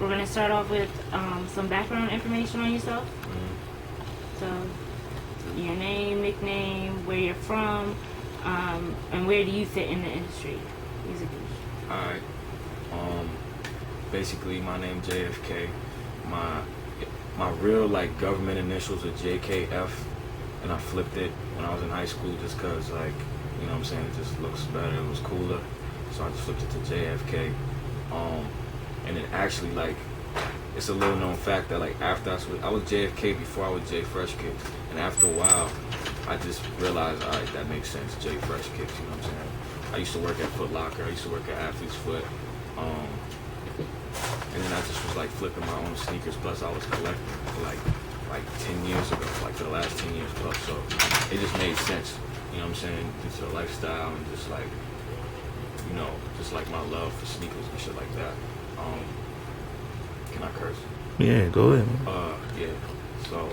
we're gonna start off with some background information on yourself. So, your name, nickname, where you're from, and where do you fit in the industry musically? Alright. Basically, my name JFK. My real like government initials are JKF, and I flipped it when I was in high school just cause like, you know what I'm saying, it just looks better, it was cooler, so I just flipped it to JFK. And then actually like, it's a little known fact that like after I was JFK before I was J Fresh Kicks, and after a while, I just realized, alright, that makes sense, J Fresh Kicks, you know what I'm saying? I used to work at Foot Locker, I used to work at Athlete's Foot, and then I just was like flipping my own sneakers, plus I was collecting for like 10 years ago, like for the last 10 years plus, so it just made sense, you know what I'm saying, just a lifestyle and just like, you know, just like my love for sneakers and shit like that. Can I curse? Yeah, go ahead. Yeah, so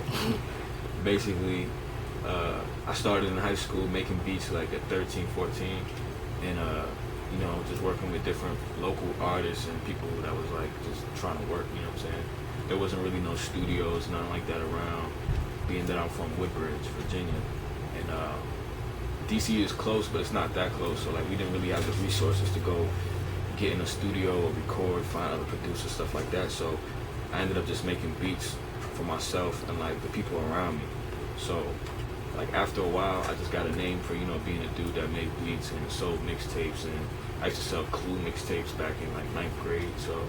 basically, I started in high school making beats like at 13, 14, and you know, just working with different local artists and people that was like just trying to work, you know what I'm saying? There wasn't really no studios, nothing like that around, being that I'm from Woodbridge, Virginia, and DC is close, but it's not that close, so like we didn't really have the resources to go get in a studio or record, find other producers, stuff like that, so I ended up just making beats for myself and like the people around me. So like after a while, I just got a name for, you know, being a dude that made beats and sold mixtapes, and I used to sell Clue mixtapes back in like 9th grade. So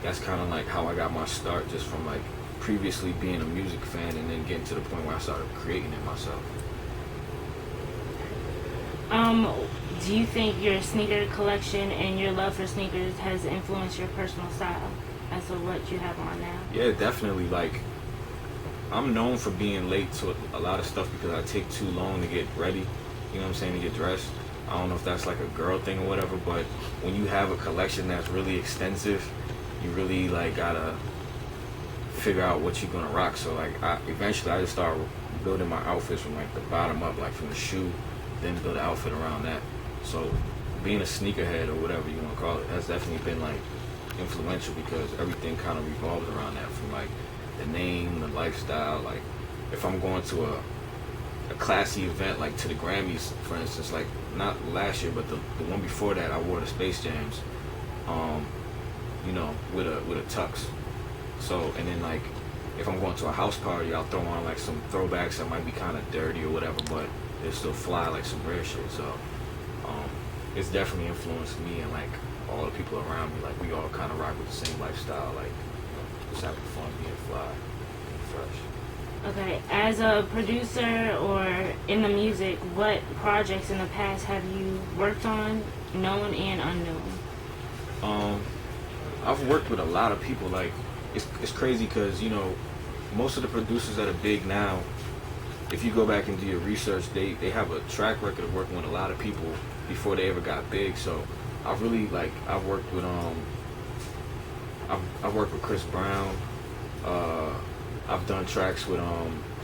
that's kind of like how I got my start, just from like previously being a music fan and then getting to the point where I started creating it myself. Do you think your sneaker collection and your love for sneakers has influenced your personal style as to what you have on now? Yeah, definitely. Like, I'm known for being late to a lot of stuff because I take too long to get ready, you know what I'm saying, to get dressed. I don't know if that's like a girl thing or whatever, but when you have a collection that's really extensive, you really like gotta figure out what you're gonna rock. So like eventually I just started building my outfits from like the bottom up, like from the shoe, then build an outfit around that. So being a sneakerhead or whatever you want to call it has definitely been like influential because everything kind of revolves around that, from like the name, the lifestyle. Like if I'm going to a classy event, like to the Grammys, for instance, like not last year, but the one before that, I wore the Space Jams, you know, with a tux. So, and then like if I'm going to a house party, I'll throw on like some throwbacks that might be kind of dirty or whatever, but they still fly, like some rare shit. So it's definitely influenced me and like all the people around me. Like we all kind of rock with the same lifestyle, like, you know, just having fun, being fly, being fresh. Okay, as a producer or in the music, what projects in the past have you worked on, known and unknown? I've worked with a lot of people. Like it's crazy because, you know, most of the producers that are big now, if you go back and do your research, they have a track record of working with a lot of people before they ever got big. So I've really like I've worked with I've worked with Chris Brown. I've done tracks with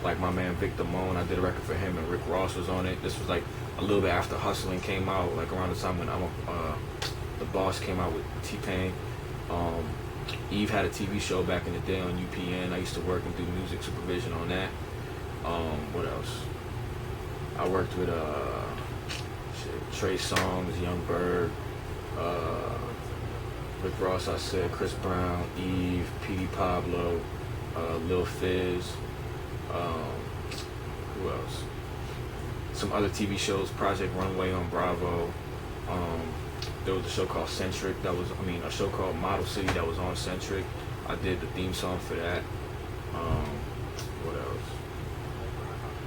like my man Vic Damone. I did a record for him and Rick Ross was on it. This was like a little bit after Hustling came out, like around the time when The Boss came out with T-Pain. Eve had a TV show back in the day on UPN. I used to work and do music supervision on that. What else? I worked with Trey Songz, Young Berg, Rick Ross, I said, Chris Brown, Eve, P.D. Pablo, Lil Fizz, who else? Some other TV shows, Project Runway on Bravo. There was a show called Centric a show called Model City that was on Centric. I did the theme song for that. What else?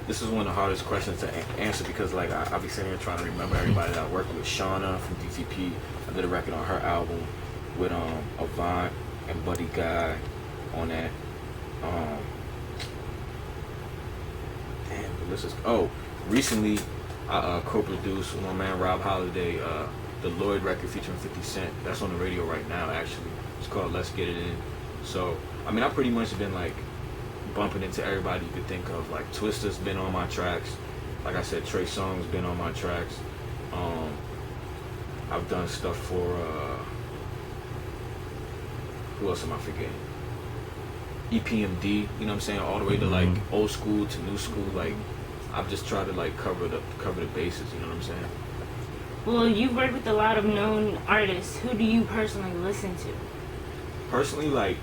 This is one of the hardest questions to answer because like I'll be sitting here trying to remember everybody that I worked with. Shauna from DTP, I did a record on her album with Avant and Buddy Guy on that. Recently I co-produced with my man Rob Holiday, the Lloyd record featuring 50 Cent. That's on the radio right now, actually. It's called Let's Get It In. So, I mean, I've pretty much been like bumping into everybody you could think of. Like Twista's been on my tracks. Like I said, Trey Songz been on my tracks. I've done stuff for who else am I forgetting? EPMD, you know what I'm saying, all the way to like old school to new school. Like I've just tried to like cover the bases, you know what I'm saying? Well, you work with a lot of known artists. Who do you personally listen to? Personally, like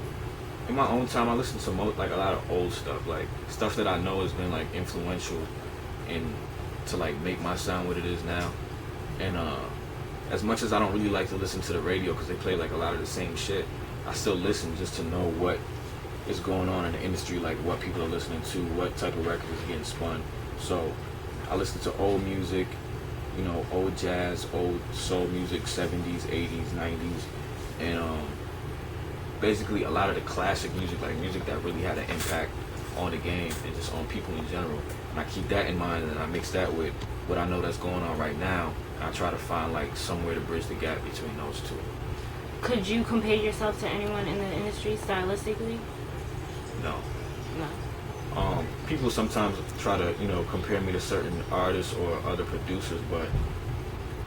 in my own time, I listen to like a lot of old stuff, like stuff that I know has been like influential in to like make my sound what it is now. And as much as I don't really like to listen to the radio because they play like a lot of the same shit, I still listen just to know what is going on in the industry, like what people are listening to, what type of record is getting spun. So I listen to old music, you know, old jazz, old soul music, 70s, 80s, 90s, and basically a lot of the classic music, like music that really had an impact on the game and just on people in general. And I keep that in mind, and I mix that with what I know that's going on right now, and I try to find like somewhere to bridge the gap between those two. Could you compare yourself to anyone in the industry stylistically? No. No. People sometimes try to, you know, compare me to certain artists or other producers, but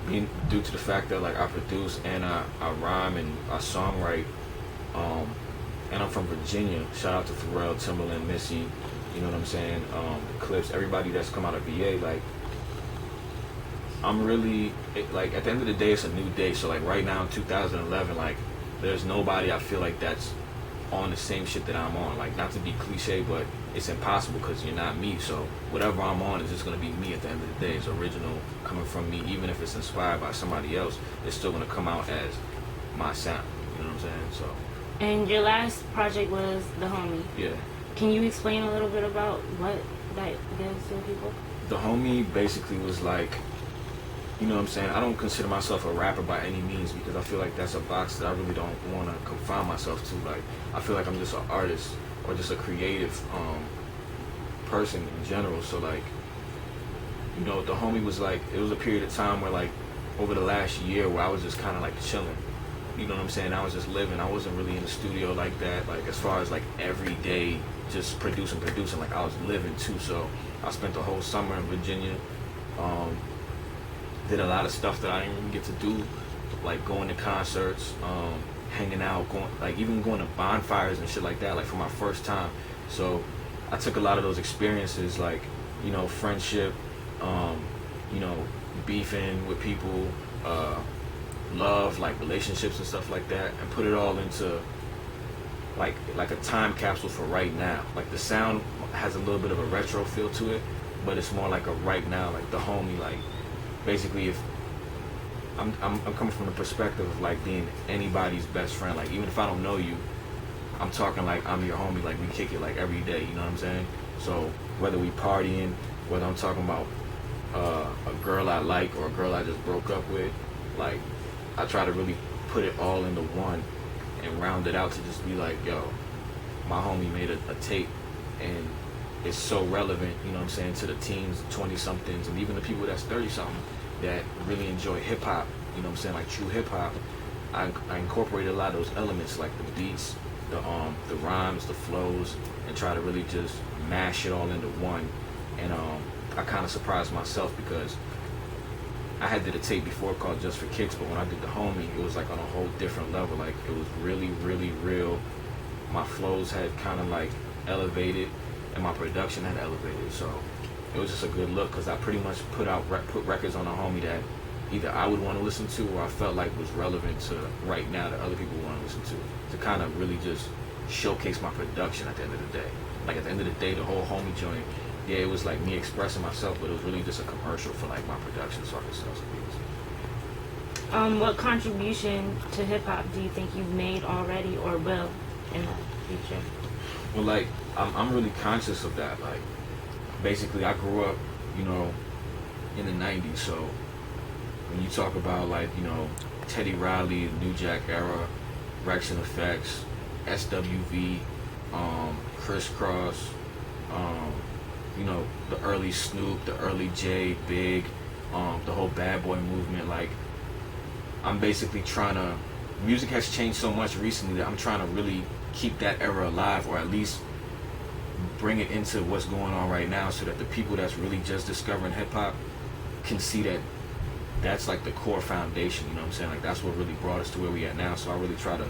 due to the fact that like I produce and I rhyme and I songwrite, and I'm from Virginia. Shout out to Pharrell, Timbaland, Missy, you know what I'm saying? Clips, everybody that's come out of VA. Like I'm really like at the end of the day, it's a new day. So like right now in 2011, like there's nobody I feel like that's on the same shit that I'm on. Like not to be cliche, but it's impossible because you're not me. So whatever I'm on is just gonna be me at the end of the day. It's original coming from me, even if it's inspired by somebody else. It's still gonna come out as my sound. You know what I'm saying? So. And your last project was The Homie. Yeah. Can you explain a little bit about what that does to people? The Homie basically was like, you know what I'm saying, I don't consider myself a rapper by any means because I feel like that's a box that I really don't want to confine myself to. Like, I feel like I'm just an artist or just a creative person in general. So like, you know, The Homie was like, it was a period of time where like, over the last year where I was just kind of like chilling. You know what I'm saying? I was just living. I wasn't really in the studio like that. Like as far as like every day just producing. Like I was living too. So I spent the whole summer in Virginia. Did a lot of stuff that I didn't even get to do, like going to concerts, hanging out, even going to bonfires and shit like that. Like for my first time. So I took a lot of those experiences, like, you know, friendship, you know, beefing with people, love, like relationships and stuff like that, and put it all into like a time capsule for right now. Like the sound has a little bit of a retro feel to it, but it's more like a right now, like The Homie. Like basically, if I'm coming from the perspective of like being anybody's best friend. Like even if I don't know you, I'm talking like I'm your homie. Like we kick it like every day. You know what I'm saying? So whether we partying, whether I'm talking about a girl I like or a girl I just broke up with, like I try to really put it all into one and round it out to just be like, yo, my homie made a tape and it's so relevant, you know what I'm saying, to the teens, 20-somethings, and even the people that's 30-something that really enjoy hip-hop, you know what I'm saying, like true hip-hop. I incorporated a lot of those elements, like the beats, the rhymes, the flows, and try to really just mash it all into one. And I kind of surprised myself because I had did a tape before called Just for Kicks, but when I did The Homie, it was like on a whole different level. Like it was really, really real. My flows had kind of like elevated, and my production had elevated. So it was just a good look because I pretty much put records on The Homie that either I would want to listen to or I felt like was relevant to right now that other people want to listen to kind of really just showcase my production at the end of the day. Like at the end of the day, the whole Homie joint, yeah, it was like me expressing myself, but it was really just a commercial for like my production so I could sell some beats. What contribution to hip hop do you think you've made already or will in the future? Well, like I'm really conscious of that. Like basically, I grew up, you know, in the '90s. So when you talk about like, you know, Teddy Riley, New Jack Era, Rex and Effects, SWV, Criss Cross, you know, the early Snoop, the early Jay, Big, the whole Bad Boy movement. Like I'm basically trying to, music has changed so much recently that I'm trying to really keep that era alive, or at least bring it into what's going on right now, so that the people that's really just discovering hip-hop can see that that's like the core foundation, you know what I'm saying? Like that's what really brought us to where we at now. So I really try to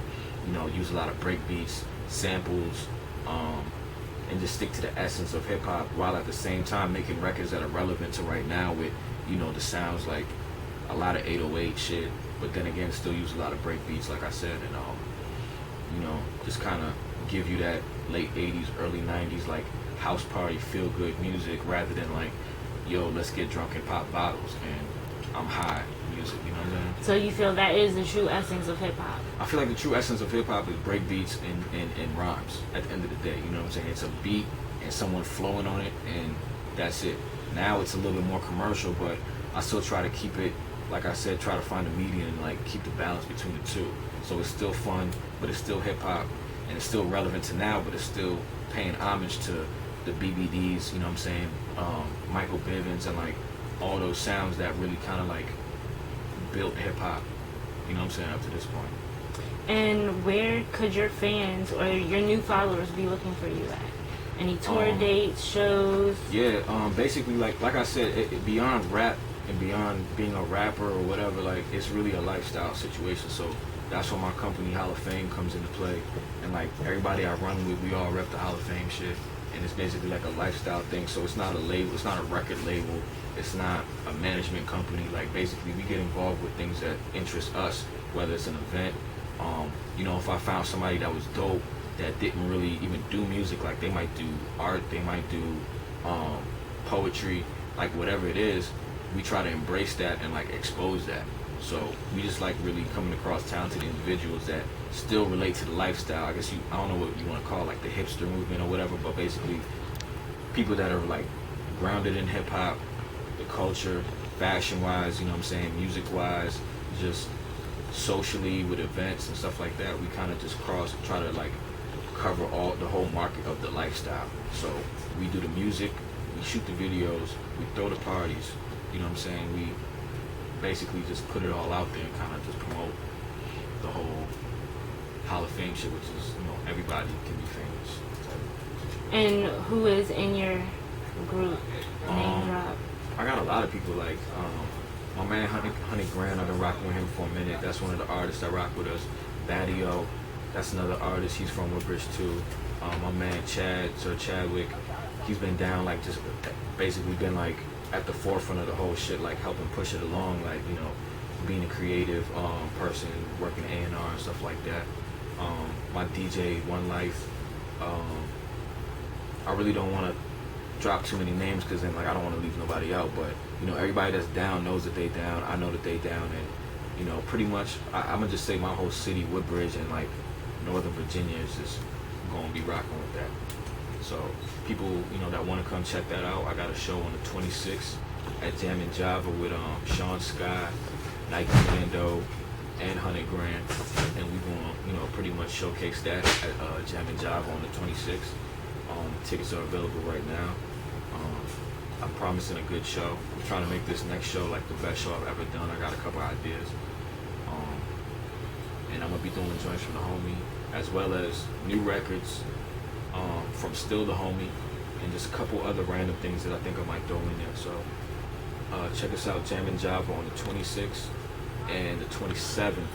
use a lot of break beats, samples, and just stick to the essence of hip hop, while at the same time making records that are relevant to right now with, the sounds like a lot of 808 shit, but then again still use a lot of break beats, like I said, and just kind of give you that late 80s, early 90s like house party feel good music, rather than like, yo, let's get drunk and pop bottles and I'm high music, you know what I'm saying? So you feel that is the true essence of hip hop? I feel like the true essence of hip hop is break beats and rhymes at the end of the day, you know what I'm saying? It's a beat and someone flowing on it, and that's it. Now it's a little bit more commercial, but I still try to keep it, like I said, try to find a median and like keep the balance between the two. So it's still fun, but it's still hip hop, and it's still relevant to now, but it's still paying homage to the BBDs, you know what I'm saying? Michael Bivins and like all those sounds that really kind of like built hip hop, you know what I'm saying, up to this point. And where could your fans or your new followers be looking for you at? Any tour dates, shows? Yeah, basically like I said, it beyond rap and beyond being a rapper or whatever, like it's really a lifestyle situation. So that's where my company Hall of Fame comes into play, and like everybody I run with, we all rep the Hall of Fame shit, and it's basically like a lifestyle thing. So it's not a label, it's not a record label, it's not a management company. Like basically we get involved with things that interest us, whether it's an event, if I found somebody that was dope that didn't really even do music, like they might do art, they might do poetry, like whatever it is, we try to embrace that and like expose that. So we just like really coming across talented individuals that still relate to the lifestyle. I guess I don't know what you want to call it, like the hipster movement or whatever, but basically people that are like grounded in hip hop, the culture, fashion wise, you know what I'm saying, music wise, just socially with events and stuff like that. We kind of just try to like cover the whole market of the lifestyle. So we do the music, we shoot the videos, we throw the parties, you know what I'm saying, we basically just put it all out there and kind of just promote the whole Hall of Fame shit, which is, everybody can be famous. And who is in your group? Name drop. I got a lot of people, like my man Honey Grant. I've been rocking with him for a minute. That's one of the artists that rock with us. Badio, that's another artist. He's from Woodbridge too. My man Sir Chadwick, he's been down, like just basically been like at the forefront of the whole shit, like helping push it along, like being a creative person, working A&R and stuff like that. My DJ One Life. I really don't want to drop too many names because then like I don't want to leave nobody out, but everybody that's down knows that they down. I know that they down, and pretty much I'm gonna just say my whole city, Woodbridge and like Northern Virginia, is just gonna be rocking with that. So people that want to come check that out, I got a show on the 26th at Jam and Java with Sean Scott, Nike Mando, and 100 Grand, and we gonna pretty much showcase that at Jam and Java on the 26th. Tickets are available right now. I'm promising a good show. I'm trying to make this next show like the best show I've ever done. I got a couple ideas. And I'm going to be doing joints from the homie, as well as new records from Still the Homie, and just a couple other random things that I think I might throw in there. So check us out, Jam and Java on the 26th and the 27th.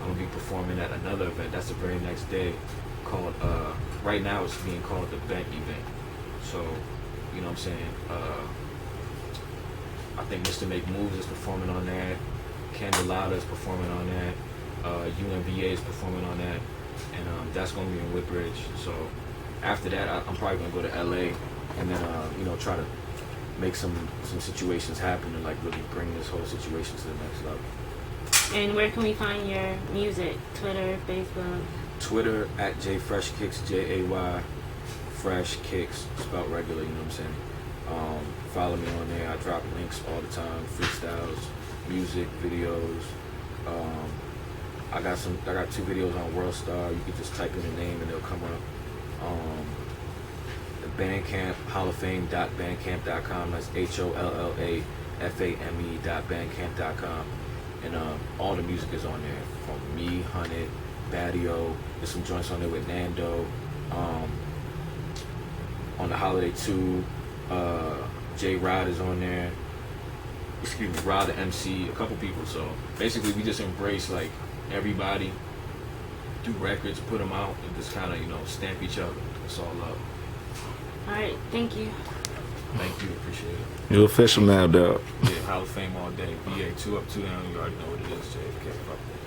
I'm going to be performing at another event. That's the very next day, called, right now it's being called the Bent Event. So, you know what I'm saying, I think Mr. Make Moves is performing on that, Candelada is performing on that, UMVA is performing on that, and that's going to be in Woodbridge. So after that, I'm probably going to go to LA and then, try to make some situations happen and like really bring this whole situation to the next level. And where can we find your music? Twitter, Facebook? Twitter at JFreshKicks, Jay Fresh Kicks, spelled regular, you know what I'm saying. Follow me on there. I drop links all the time, freestyles, music, videos. I got 2 videos on Worldstar. You can just type in the name and they'll come up. The Bandcamp, HallofFame.bandcamp.com. That's HOLLAFAME.bandcamp.com. And all the music is on there, from me, Hunted, Badio. There's some joints on there with Nando. On the Holiday 2, J Rod is on there. Excuse me, Rod the MC, a couple people. So basically we just embrace like everybody do records, put them out, and just kind of, stamp each other. It's all love. All right, thank you. Thank you, appreciate it. You're official now, dog. Yeah, Hall of Fame all day. BA 2 up, 2 down. You already know what it is, JFK. Fuck that.